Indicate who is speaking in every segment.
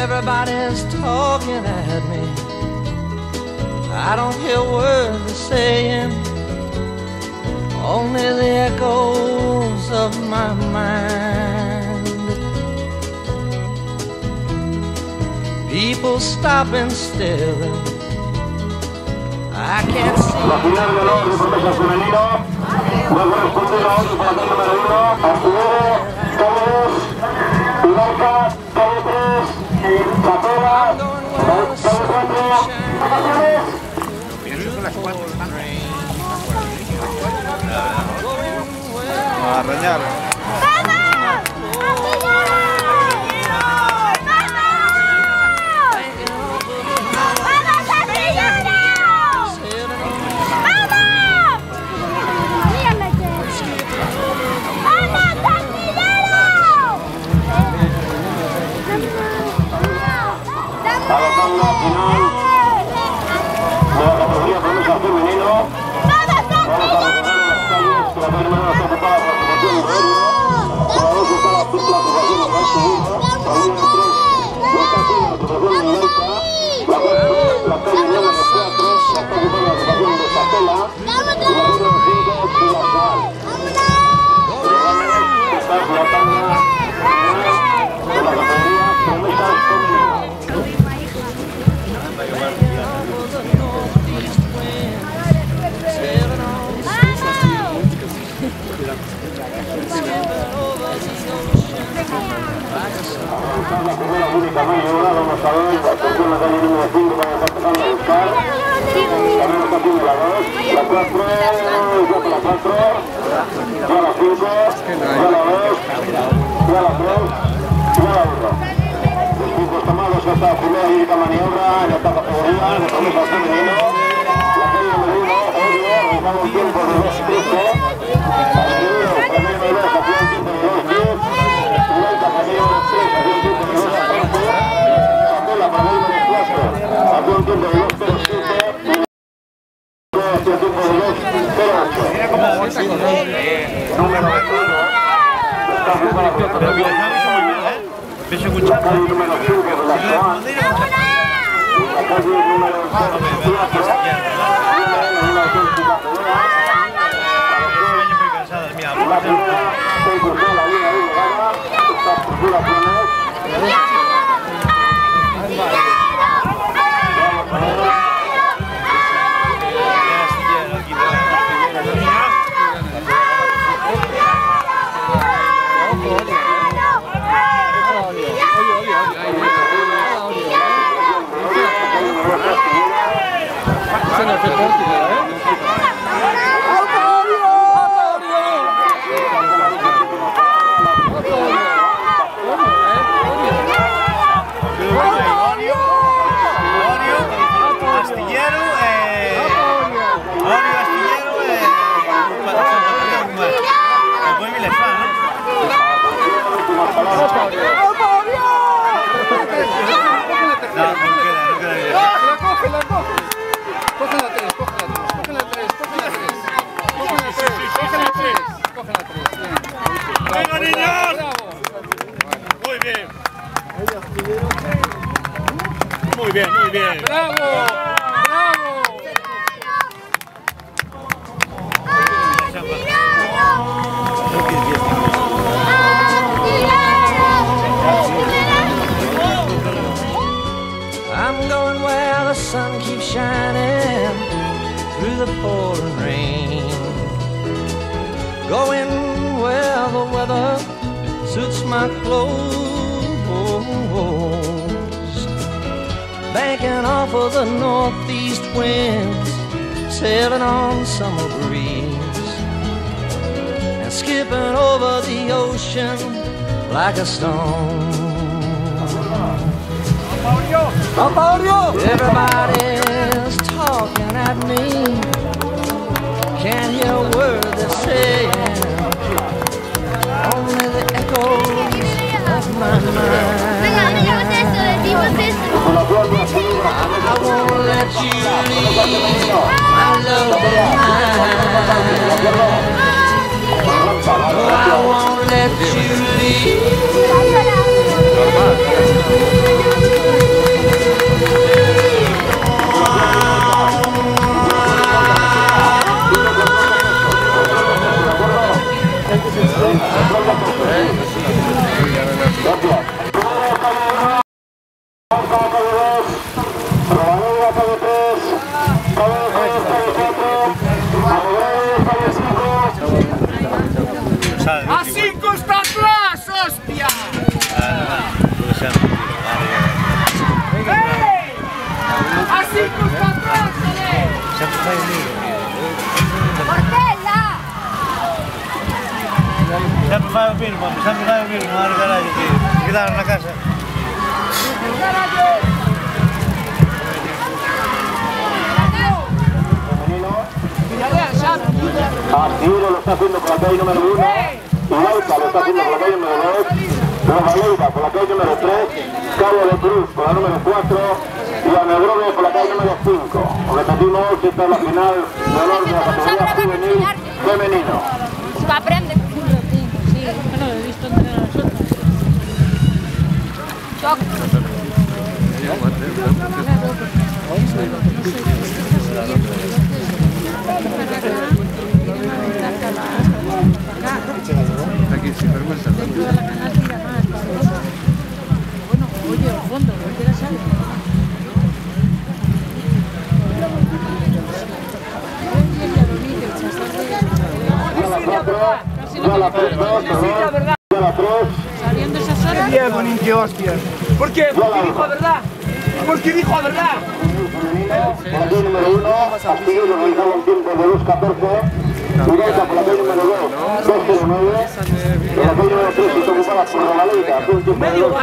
Speaker 1: Everybody's talking at me. I don't hear words they're saying, only the echoes of my mind. People stopping still, I can't see.
Speaker 2: La final de honor de promesa femenino va a corresponder a otro para el número 1, Astillero, Cáceres, Pilarca, Cáceres, Chapela, Cáceres, Cáceres.
Speaker 3: Pienso que las 4 están a arañar.
Speaker 2: Avanzando al final de la categoría promesa femenino. Vamos a recorrer las calles que la primera está ocupada por la ocupación de Río. Por la vez está la triple ocupación de Cansubido. La línea 3 no está haciendo la ocupación de Iberca. La 4, la calle 9 de 4 está ocupada la ocupación de Chapela. Y la número 5 es Pilarcal. Esta es la tanda de la categoría promesa femenino. La primera única media vamos a ver, atención la calle número 5 para estar empezando a buscar. También está haciendo la 2, la 4, ya con la 4, ya la 5, ya la 2, ya la 3, ya la 1. Los puntos tomados hasta la primera y única maniobra en esta categoría de promesa femenino. La calle número 1, Orio, realizando un tiempo de 2.13. Astillero, primero de 2, hacía un tiempo de 2.10. Pilarca, primero de 3, hacía un tiempo de 2.20. Chapela, para el número 4, hacía un tiempo de 2.07. Y hacía un tiempo de 2.08.
Speaker 3: Mira cómo bolsa con número 1.
Speaker 2: Está ocupada por la categoría. La calle número 5 de la Joan. La calle número 4. La auténtica pelea. La primera se incursó la línea de llegada. Estas circulaciones.
Speaker 4: ¡Venga, niños! Muy bien. Muy bien, muy bien.
Speaker 5: ¡Bravo! ¡Bravo!
Speaker 1: I'm going where the sun keeps shining through the pouring rain. Going where the weather suits my clothes. Banking off of the northeast winds, sailing on summer breeze, and skipping over the ocean like a stone. Everybody's talking at me, can't hear a word they're saying, only the echoes of my mind. I won't let you leave my love behind. No, I won't let you leave.
Speaker 6: fai o mismo, sempre fai o mismo, ahora carallo, que quedar na casa.
Speaker 2: Astillero lo está haciendo por la calle número 1, Igualca lo está haciendo por la calle número 2, Rosaleda por la calle número 3, Cabo de Cruz por la número 4 y Anegrove por la calle número 5. Repetimos, esta es la final de honor de la categoría juvenil femenino.
Speaker 7: Se aprende. Sí, bueno, he visto entre nosotros. Choc.
Speaker 5: Aquí sin vergüenza.
Speaker 7: Bueno, oye, al fondo, ¿no quieres salir?
Speaker 2: Ya la 3,
Speaker 7: Saliendo esas horas.
Speaker 6: Diego, ni que hostias.
Speaker 3: ¿Por qué? Porque dijo la verdad. Porque dijo la verdad.
Speaker 2: por la calle número 1, Astillero realizaba un tiempo de 2.14, Igualca por la calle número 2, 2.09, por la calle número 3 está ocupada por Rosaleda, hace un tiempo de 2.10, por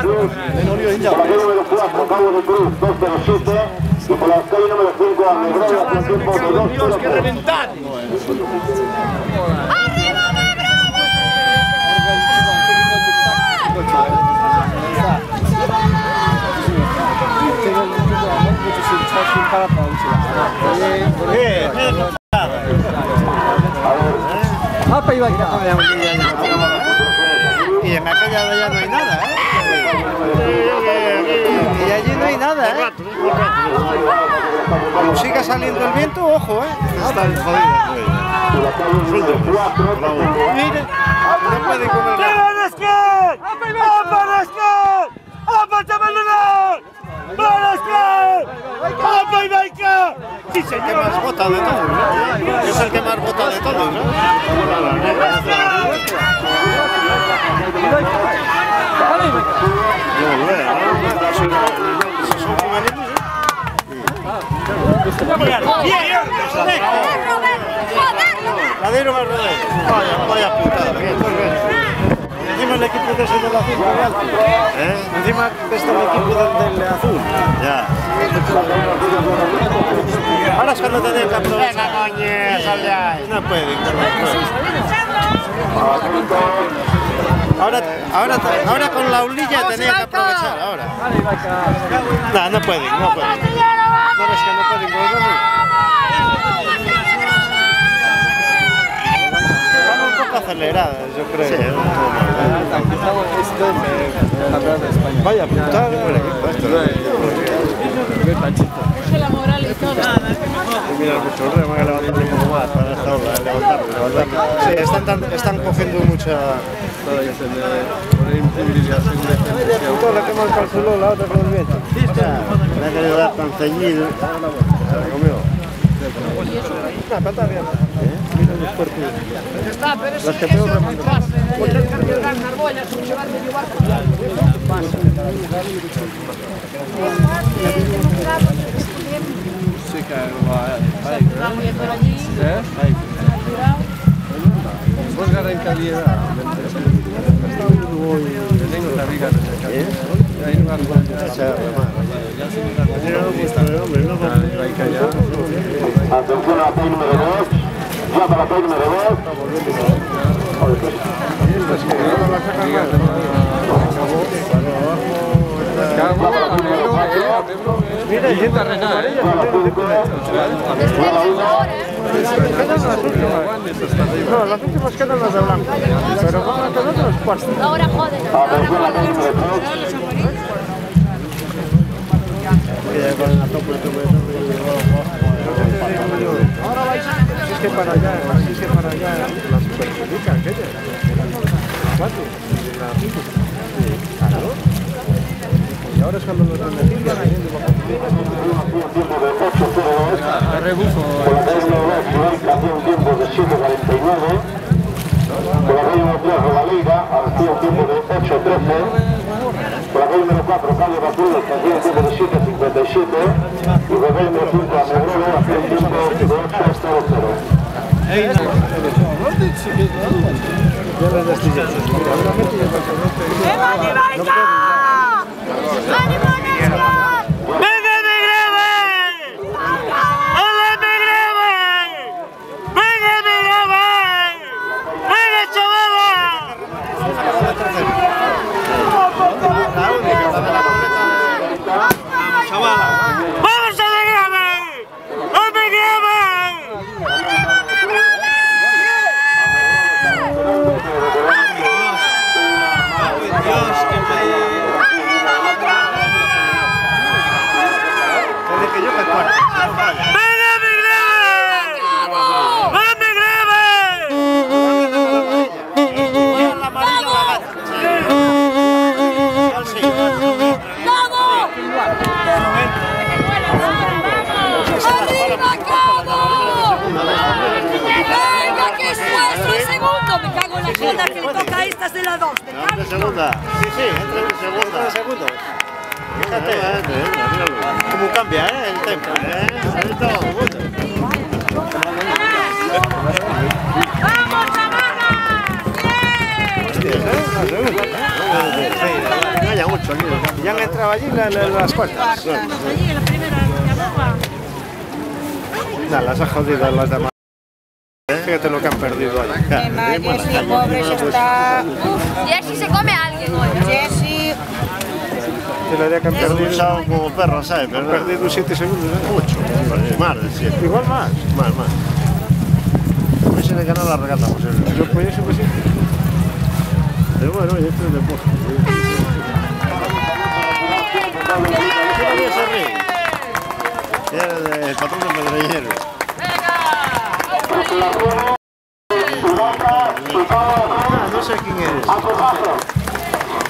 Speaker 2: la calle número 4, Cabo de Cruz, 2.07, y por la calle número 5, Anegrove, hace un tiempo de 2.03.
Speaker 6: Apa iba acá. Y en aquella de allá no hay nada, Y allí no hay nada, Como siga saliendo el viento, ojo, Están jodidas, Mire, no pueden comer nada.
Speaker 3: Sí,
Speaker 6: Es el que más vota de todos, ¿no? Es el que más vota de todos, ¿no? Ladero más rodeo. Vaya putada. Encima el equipo de ese del azul muy alto. Encima está el equipo del azul. Ya. Ahora es cuando tenéis que aprovechar. Venga, coño, sal de ahí. No pueden. Ahora con la ulilla tenéis que aprovechar. Ahora. No pueden. No ves que no pueden con el aceleradas, yo creo. Sí, vaya putada.
Speaker 7: Es la moral y todo.
Speaker 6: Mira, mucho rey, van a levantar un poco más para esta hora, levantar. Sí, están cogiendo mucha... Todo lo que hemos calculado la otra con el viento. Me ha querido dar tan ceñido. Una pata bien. Mira los puertos.
Speaker 7: Está, pero eso no pasa. Porque el cambio de las arbollas, un llevar medio barco.
Speaker 5: Sí, que
Speaker 7: Vamos por allí.
Speaker 5: Vos gara en calidad. Tengo una viga hay un árbol.
Speaker 2: Atención a la calle número 2, ya para la calle número 2.
Speaker 5: Mira, y esta renada,
Speaker 6: No, las últimas quedan las de blanco, pero van a quedar los cuartos.
Speaker 7: Ahora joden.
Speaker 2: Atención a la calle número 3.
Speaker 6: Ahora vais a... Es que para allá las perjudican, ¿qué? ¿Cuánto? Claro. Y ahora es cuando nos benefician.
Speaker 2: Tiempo de 8.02.
Speaker 5: rebufo.
Speaker 2: Por la calle número 2, Igualca hacía un tiempo de 7.49. Por la calle número 3, Rosaleda hacía un tiempo de 8.13. Por la calle número 4, Cabo de Cruz hacía un tiempo de 7.57. Y por la calle número 5, Anegrove hacía un tiempo de 8.00.
Speaker 6: Ya les destillé. Seguramente ya segunda. Sí, entra en segunda. Fíjate, cómo cambia, el tempo,
Speaker 7: ¡Vamos, chavalas!
Speaker 6: No haya mucho, ya han entrado allí las cuartas.
Speaker 7: Allí, en la primera llamada.
Speaker 6: No, las ha jodido las demás. Fíjate lo que han perdido ahí.
Speaker 7: Jessie, pobre, se está...
Speaker 8: Jessie se come a alguien hoy.
Speaker 7: Jessie...
Speaker 6: Se le que han perdido
Speaker 2: como perro, ¿sabes?
Speaker 6: Han perdido 7 segundos.
Speaker 2: Mucho, más de 7.
Speaker 6: Igual más.
Speaker 2: Más. A mí se le gana la regata, pues.
Speaker 6: Yo pues eso pues sí.
Speaker 2: Pero bueno, y esto es de pozo. El patrón de medalleros.
Speaker 6: No sé quién eres.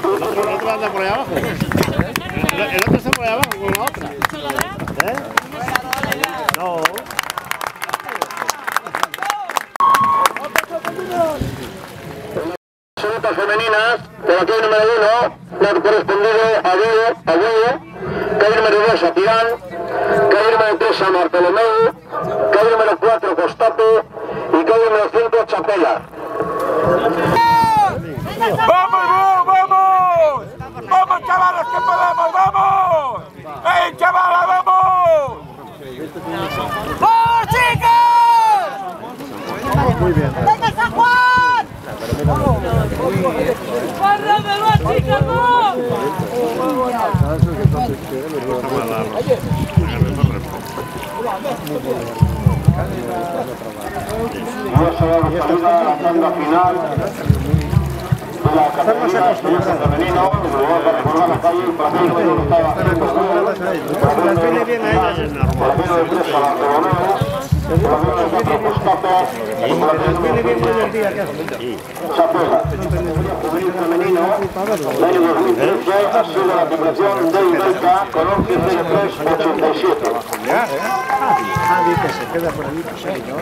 Speaker 2: El otro anda por ahí abajo. El otro está por ahí abajo con la otra. No. Absolutas femeninas, por aquí el número 1, le ha correspondido a Diego, calle número 2 a Tirán, calle número 3 a Bartolomeu, calle número 4 Costape y calle número 5 Chapela.
Speaker 3: ¡Vamos, vamos! ¡Vamos, chavales, que podemos! ¡Vamos! ¡Ey, chavalas, vamos! ¡Vamos, chicos!
Speaker 6: Muy bien.
Speaker 7: ¡Venga, San Juan! ¡Guárdamelo, chicos!
Speaker 2: Vamos a dar salida a la tanda final de la categoría de femenino. Vamos a recordar la calle, para que no estaba haciendo
Speaker 6: Las viene bien a ellas es normal.
Speaker 2: para que no depresa la Coronel, para que no depresa Costape, para que no
Speaker 6: Viene bien todo el día que hace.
Speaker 2: Chapela. Juvenil femenino, el año 2013 ha sido la competición de Ibelca con 11.03.87.
Speaker 6: Dice, se queda por allí, pues ahí, ¿no?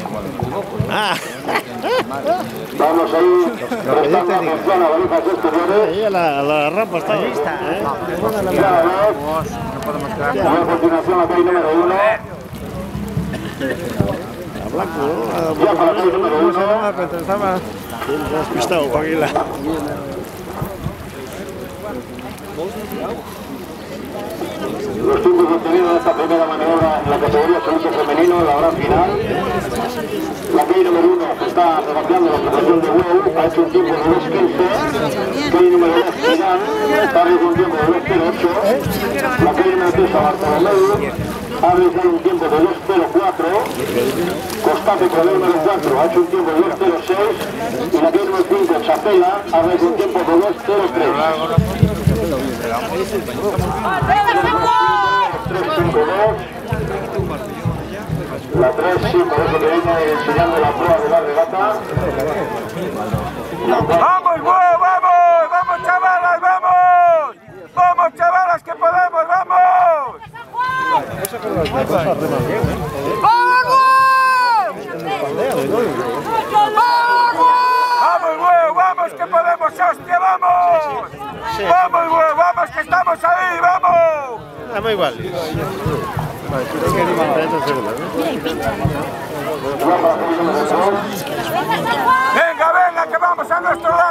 Speaker 2: Vamos ahí, prestando atención a balizas exteriores.
Speaker 6: Ahí a la rampa está. Ahí está.
Speaker 2: Y a la vez, y a continuación la calle número 1.
Speaker 6: A Blanco, ¿no?
Speaker 2: Ya para la calle número 1.
Speaker 6: Estaba despistado, Paguila.
Speaker 2: Los tiempos obtenidos en esta primera maniobra en la categoría absoluto femenino en la gran final. La calle número 1 que está rebateando la ocupación de WEU ha hecho un tiempo de 2.15. Calle número 2 Irán ha realizado un tiempo de 2.08. La calle número 3 Bartolomeu ha realizado un tiempo de 2.04. Costape con el número 4 ha hecho un tiempo de 2.06. Y la calle número 5 Chapela ha realizado un tiempo de 2.03. 3-5-2. La 3 sí, por eso que viene enseñando la prueba de la regata.
Speaker 3: ¡Vamos, güey, vamos! ¡Vamos, chavalas, vamos! ¡Vamos, chavalas, que podemos, vamos! ¡Vamos, güey, vamos, que podemos, hostia, vamos! ¡Vamos, güey, vamos, que estamos ahí, vamos!
Speaker 6: Estamos igual.
Speaker 3: Venga, venga, que vamos a nuestro lado.